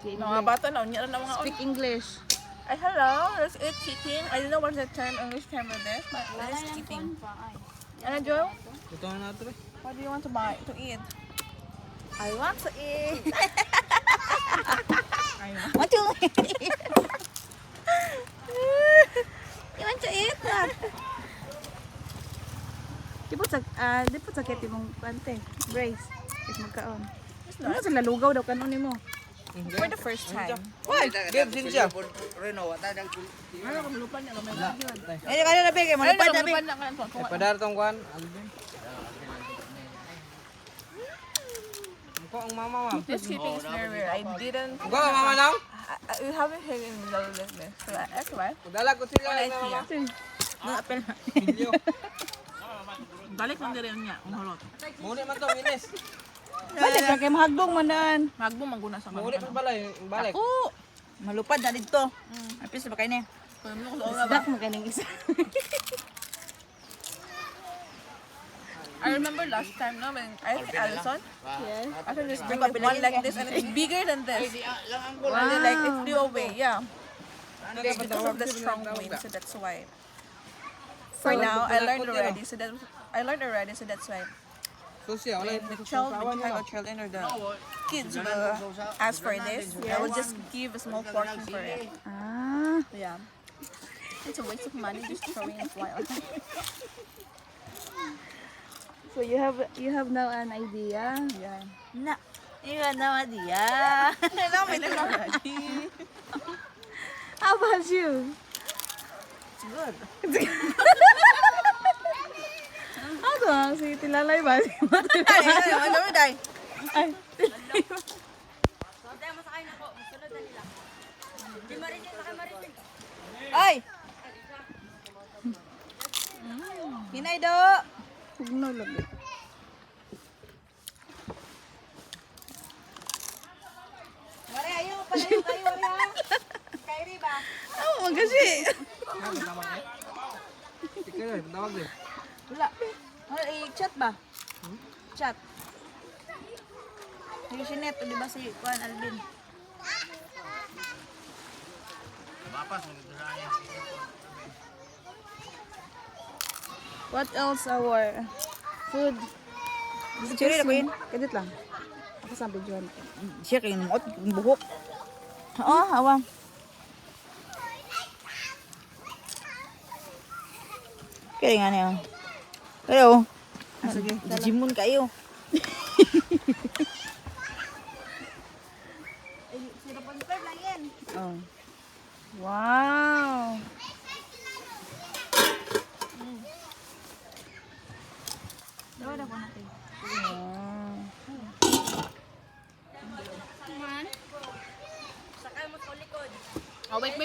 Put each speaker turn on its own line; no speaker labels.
Mga bata na, unya na mga
Speak English.
Ay, hello, let's eat chicken. I don't know what's the term, English term for this, but let's eating. Ano, Joe?
Ito na natin eh.
What do you want to buy, to eat?
I want to eat.
Ayun.
Want to eat. You want to eat? Di po sakit yung pante. Brace. Is magkaon. Ano sila lugaw daw kanon nimo?
For the first time.
Why? Give din siya.
Ano, kamalupan niya, may bagyan.
Eh, kaya na bigay.
Ay,
Malupad na
kamalupan
bigay.
na ka.
Eh, padar tong kuan. Alvin. Ko ang mama ma'am.
This keeping is very rare. I didn't.
Ko ang mama now?
We haven't had it in the like this. So that's why.
Dala ko sila
Wala
na mama.
siya.
Apel.
Video.
Balik lang din niya, ang halot.
Muni man to Ines.
Balik na kay mahagdong man daan.
Magbo mangguna sa
Muni pa balay, balik.
Ako. Malupad na dito. Apis ba kayo niya?
Kung mo ko sa
Dak mo kayo ng isa.
I remember last time, no, when I think Allison,
Yes.
I think this bring one like this and it's bigger than this. And then like it flew away, yeah. Because of the strong wind, so that's why. For now, I learned already, so that's why.
So siya wala
When the child, when you have a child or the kids will ask for this, I will just give a small portion for it.
Ah.
Yeah. It's a waste of money just throwing it wild.
So you have now an idea?
Yeah.
Na. Iwan na idea.
Now may already.
How about you?
It's good.
Ako ang si Tilalay ba?
Ano mo, Day?
Ay.
Ay!
Hinay do. Pugno lagi. Wala ayo palayo kayo ha. Kairi ba?
Oh, magasi.
Ikaw na, tawag din.
Wala. Wala i-chat ba? Chat. Yung si Neto, di ba si Juan Alvin? What else our food?
Chiri na, Queen.
Kadit lang. Ako sabi John.
Siya kayo nung buhok.
Oo, awang.
Kaya nga niya. Kayo.
Sige.
Jimon kayo.
Oh. Wow. Dawa na ko natin. Wow.
Oh, wait.